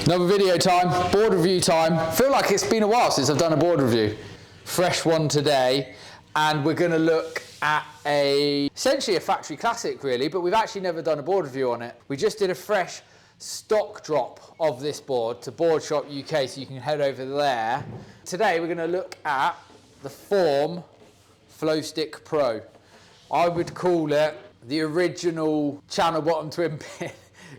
Another video time, board review time. I feel like it's been a while since I've done a board review. Fresh one today, and we're going to look at essentially a factory classic really, but we've actually never done a board review on it. We just did a fresh stock drop of this board to Board Shop UK, so you can head over there. Today we're going to look at the Form Flowstik Pro. I would call it the original channel bottom twin pin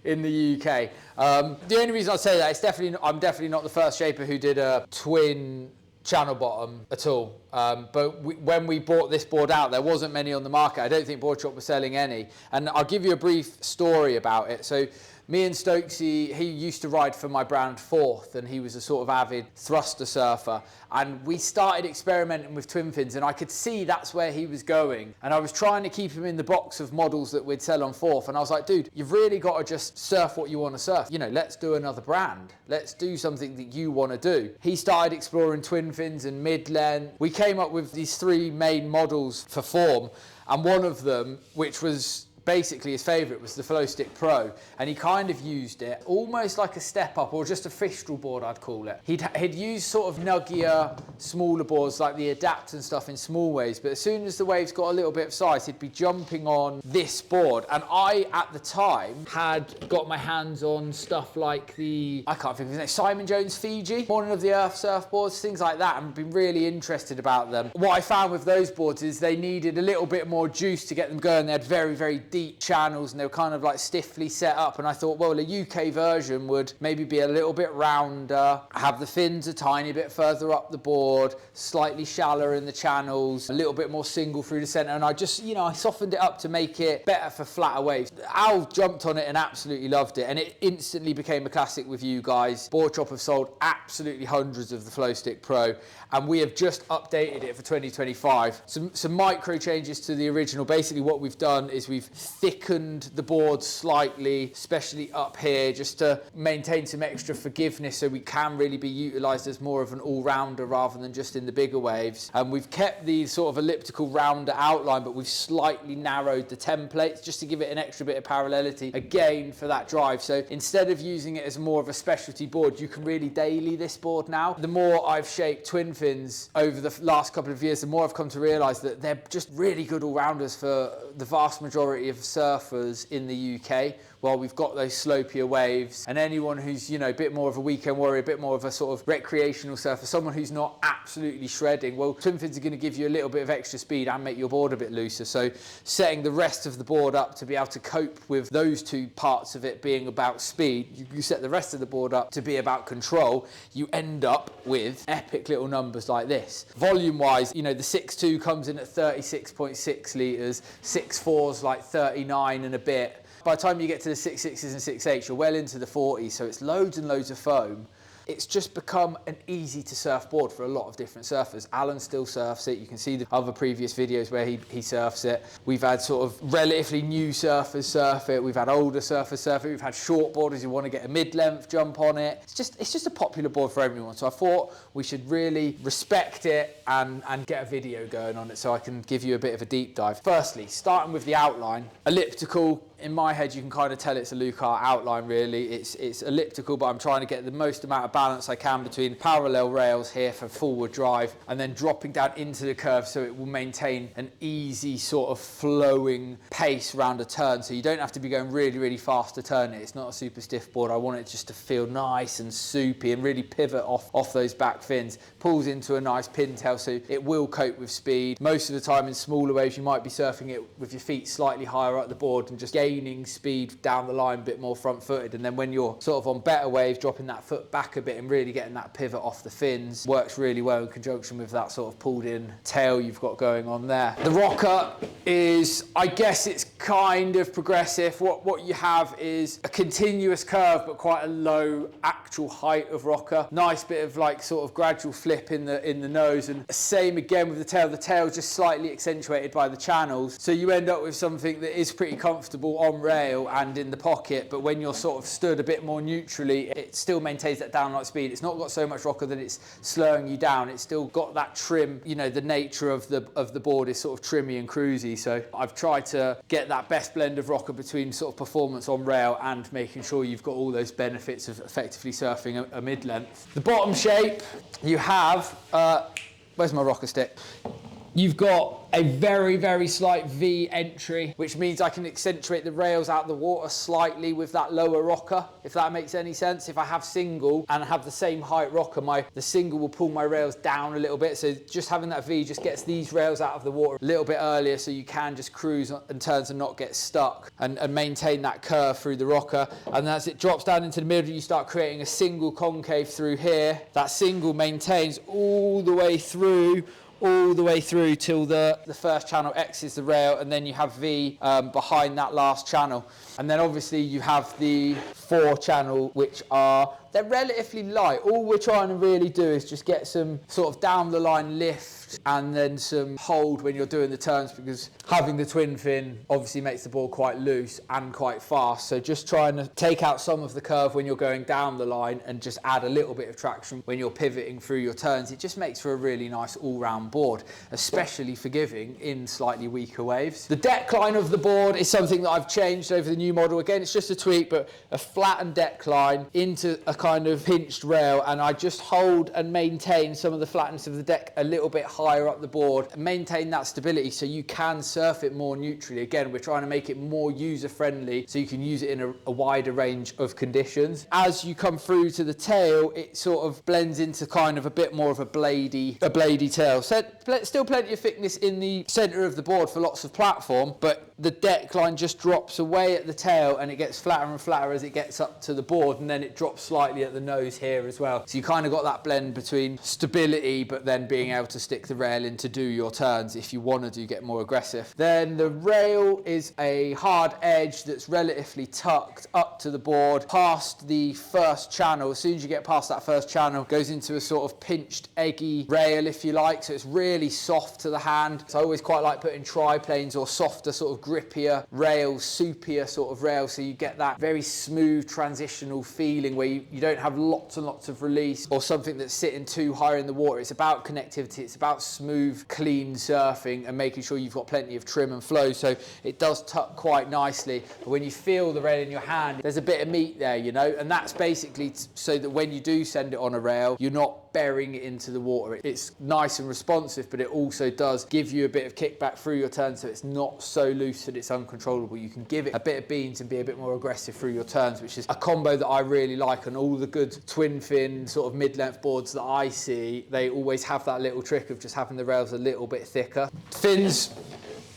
in the UK. The only reason I say that is I'm definitely not the first shaper who did a twin channel bottom at all. But when we bought this board out, there wasn't many on the market. I don't think Board Shop was selling any. And I'll give you a brief story about it. So me and Stokesy, he used to ride for my brand Forth, and he was a sort of avid thruster surfer. And we started experimenting with twin fins, and I could see that's where he was going. And I was trying to keep him in the box of models that we'd sell on Forth. And I was like, dude, you've really got to just surf what you want to surf. You know, let's do another brand. Let's do something that you want to do. He started exploring twin fins and mid-length. We came up with these three main models for Form, and one of them, which was basically his favourite, was the Flowstik Pro, and he kind of used it almost like a step up, or just a fistral board I'd call it. He'd use sort of nuggier, smaller boards like the Adapt and stuff in small waves, but as soon as the waves got a little bit of size, he'd be jumping on this board. And I, at the time, had got my hands on stuff like the, I can't think of his name, Simon Jones Fiji, Morning of the Earth surfboards, things like that, and been really interested about them. What I found with those boards is they needed a little bit more juice to get them going. They had very, very deep channels, and they were kind of like stiffly set up, and I thought, well, a UK version would maybe be a little bit rounder, have the fins a tiny bit further up the board, slightly shallower in the channels, a little bit more single through the center, and I just, you know, I softened it up to make it better for flatter waves. Al jumped on it and absolutely loved it, and it instantly became a classic with you guys. Board Shop have sold absolutely hundreds of the Flowstik Pro, and we have just updated it for 2025. Some micro changes to the original. Basically what we've done is we've thickened the board slightly, especially up here, just to maintain some extra forgiveness so we can really be utilised as more of an all-rounder rather than just in the bigger waves. And we've kept the sort of elliptical rounder outline, but we've slightly narrowed the templates just to give it an extra bit of parallelity, again, for that drive. So instead of using it as more of a specialty board, you can really daily this board now. The more I've shaped twin fins over the last couple of years, the more I've come to realise that they're just really good all-rounders for the vast majority of surfers in the UK, while we've got those slopier waves. And anyone who's, you know, a bit more of a weekend warrior, a bit more of a sort of recreational surfer, someone who's not absolutely shredding, well, twin fins are going to give you a little bit of extra speed and make your board a bit looser. So setting the rest of the board up to be able to cope with those two parts of it being about speed, you set the rest of the board up to be about control, you end up with epic little numbers like this. Volume wise, you know, the 6.2 comes in at 36.6 litres, 6.4's like 39 and a bit. By the time you get to the 6.6s and 6.8s, you're well into the 40s, so it's loads and loads of foam. It's just become an easy to surf board for a lot of different surfers. Alan still surfs it. You can see the other previous videos where he surfs it. We've had sort of relatively new surfers surf it. We've had older surfers surf it. We've had short boarders who want to get a mid-length jump on it. It's just a popular board for everyone. So I thought we should really respect it and get a video going on it so I can give you a bit of a deep dive. Firstly, starting with the outline, elliptical. In my head, you can kind of tell it's a Lucar outline, really. It's elliptical, but I'm trying to get the most amount of balance I can between parallel rails here for forward drive and then dropping down into the curve so it will maintain an easy sort of flowing pace around a turn. So you don't have to be going really, really fast to turn it. It's not a super stiff board. I want it just to feel nice and soupy and really pivot off those back fins. Pulls into a nice pintail, so it will cope with speed. Most of the time in smaller waves, you might be surfing it with your feet slightly higher up the board and just gaining speed down the line, a bit more front-footed, and then when you're sort of on better waves, dropping that foot back a bit and really getting that pivot off the fins works really well in conjunction with that sort of pulled-in tail you've got going on there. The rocker is, I guess it's kind of progressive. What you have is a continuous curve, but quite a low actual height of rocker. Nice bit of like sort of gradual flip in the nose, and same again with the tail. The tail is just slightly accentuated by the channels, so you end up with something that is pretty comfortable on rail and in the pocket, but when you're sort of stood a bit more neutrally, it still maintains that downlight speed. It's not got so much rocker that it's slowing you down. It's still got that trim, you know, the nature of the board is sort of trimmy and cruisy. So I've tried to get that best blend of rocker between sort of performance on rail and making sure you've got all those benefits of effectively surfing a mid-length. The bottom shape, you have, where's my rocker stick? You've got a very, very slight V entry, which means I can accentuate the rails out of the water slightly with that lower rocker, if that makes any sense. If I have single and have the same height rocker, the single will pull my rails down a little bit. So just having that V just gets these rails out of the water a little bit earlier, so you can just cruise and turns and not get stuck and maintain that curve through the rocker. And as it drops down into the middle, you start creating a single concave through here. That single maintains all the way through till the first channel X's the rail, and then you have V behind that last channel. And then obviously you have the 4 channel, which they're relatively light. All we're trying to really do is just get some sort of down the line lift and then some hold when you're doing the turns, because having the twin fin obviously makes the board quite loose and quite fast. So just trying to take out some of the curve when you're going down the line and just add a little bit of traction when you're pivoting through your turns. It just makes for a really nice all-round board, especially forgiving in slightly weaker waves. The deckline of the board is something that I've changed over the new model. Again, it's just a tweak, but a flattened deckline into a kind of pinched rail, and I just hold and maintain some of the flatness of the deck a little bit higher up the board and maintain that stability so you can surf it more neutrally. Again, we're trying to make it more user-friendly so you can use it in a wider range of conditions. As you come through to the tail, it sort of blends into kind of a bit more of a bladey tail. So still plenty of thickness in the center of the board for lots of platform, but the deck line just drops away at the tail and it gets flatter and flatter as it gets up to the board, and then it drops slightly at the nose here as well. So you kind of got that blend between stability but then being able to stick the rail in to do your turns if you want to get more aggressive. Then the rail is a hard edge that's relatively tucked up to the board past the first channel. As soon as you get past that first channel, it goes into a sort of pinched, eggy rail, if you like. So it's really soft to the hand. So I always quite like putting triplanes or softer, sort of grippier rails, soupier sort of rails, so you get that very smooth transitional feeling where you don't have lots and lots of release or something that's sitting too high in the water. It's about connectivity, it's about smooth, clean surfing and making sure you've got plenty of trim and flow, so it does tuck quite nicely. But when you feel the rail in your hand, there's a bit of meat there, you know, and that's basically so that when you do send it on a rail, you're not burying it into the water. It's nice and responsive, but it also does give you a bit of kickback through your turn, so it's not so loose that it's uncontrollable. You can give it a bit of beans and be a bit more aggressive through your turns, which is a combo that I really like. And all the good twin fin sort of mid-length boards that I see, they always have that little trick of just having the rails a little bit thicker. Fins,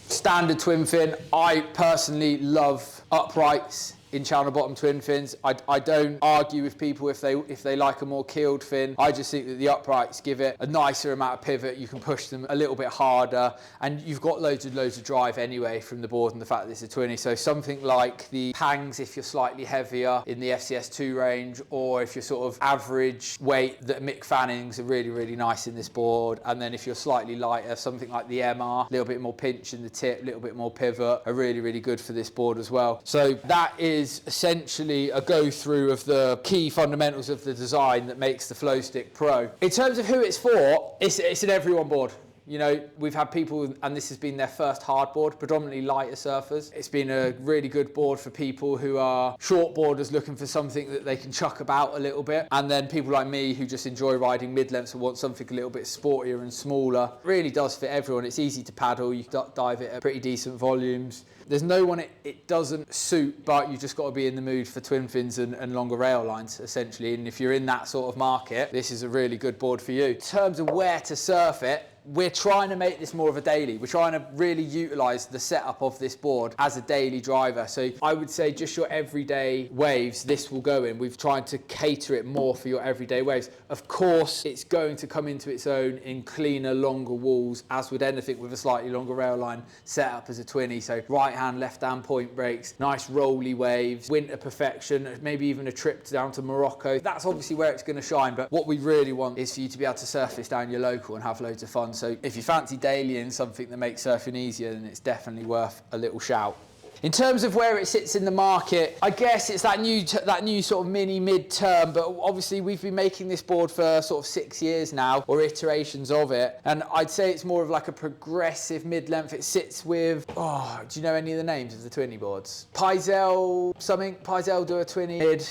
standard twin fin. I personally love uprights in channel bottom twin fins. I don't argue with people if they like a more keeled fin. I just think that the uprights give it a nicer amount of pivot. You can push them a little bit harder, and you've got loads of drive anyway from the board and the fact that it's a twinny. So something like the Pangs, if you're slightly heavier in the FCS2 range, or if you're sort of average weight, that Mick Fanning's are really, really nice in this board. And then if you're slightly lighter, something like the MR, a little bit more pinch in the tip, a little bit more pivot, are really, really good for this board as well. So that is essentially a go-through of the key fundamentals of the design that makes the Flowstik Pro. In terms of who it's for, it's an everyone board. You know, we've had people, and this has been their first hardboard, predominantly lighter surfers. It's been a really good board for people who are shortboarders looking for something that they can chuck about a little bit. And then people like me who just enjoy riding mid-lengths and want something a little bit sportier and smaller. It really does fit everyone. It's easy to paddle. You can dive it at pretty decent volumes. There's no one it doesn't suit, but you've just got to be in the mood for twin fins and longer rail lines, essentially. And if you're in that sort of market, this is a really good board for you. In terms of where to surf it, we're trying to make this more of a daily. We're trying to really utilise the setup of this board as a daily driver. So I would say just your everyday waves, this will go in. We've tried to cater it more for your everyday waves. Of course, it's going to come into its own in cleaner, longer walls, as would anything with a slightly longer rail line set up as a twinny. So right hand, left hand point breaks, nice rolly waves, winter perfection, maybe even a trip down to Morocco. That's obviously where it's going to shine. But what we really want is for you to be able to surf this down your local and have loads of fun. So if you fancy daily in something that makes surfing easier, then it's definitely worth a little shout. In terms of where it sits in the market, I guess it's that new sort of mini mid-term, but obviously we've been making this board for sort of 6 years now, or iterations of it, and I'd say it's more of like a progressive mid-length. It sits with, oh, do you know any of the names of the twinny boards? Pyzel something, Pyzel do a twinny mid,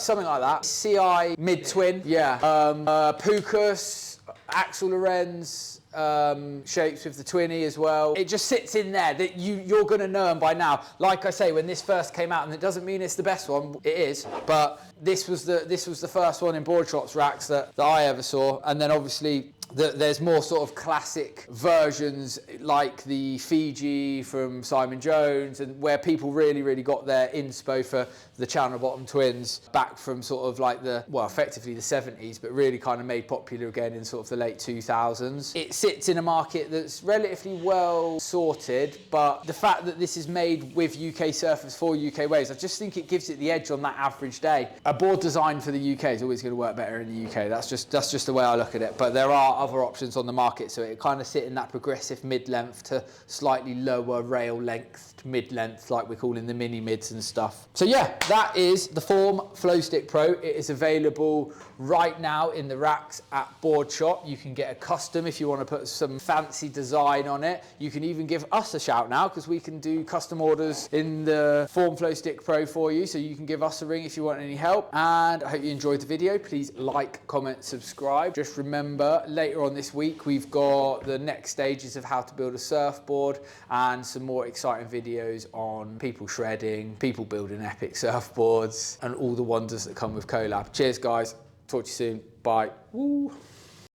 something like that. CI mid-twin, yeah. Pucas, Axel Lorenz, shapes with the twinny as well. It just sits in there that you're going to know them by now. Like I say, when this first came out, and it doesn't mean it's the best one, it is, but this was the first one in Board Shop's racks that I ever saw. And then obviously there's more sort of classic versions like the Fiji from Simon Jones, and where people really got their inspo for the channel bottom twins back from sort of like effectively the 70s, but really kind of made popular again in sort of the late 2000s. It sits in a market that's relatively well sorted, but the fact that this is made with UK surfers for UK waves, I just think it gives it the edge on that average day. A board designed for the UK is always going to work better in the UK. That's just the way I look at it. But there are other options on the market, so it kind of sit in that progressive mid-length to slightly lower rail length mid-length, like we're calling the mini mids and stuff. So yeah, that is the Form Flowstik Pro. It is available right now in the racks at Board Shop. You can get a custom if you want to put some fancy design on it. You can even give us a shout now, because we can do custom orders in the Form Flowstik Pro for you, so you can give us a ring if you want any help. And I hope you enjoyed the video. Please like, comment, subscribe. Just remember, later on this week we've got the next stages of how to build a surfboard and some more exciting videos on people shredding, people building epic surfboards, and all the wonders that come with collab. Cheers guys, talk to you soon, bye. Woo.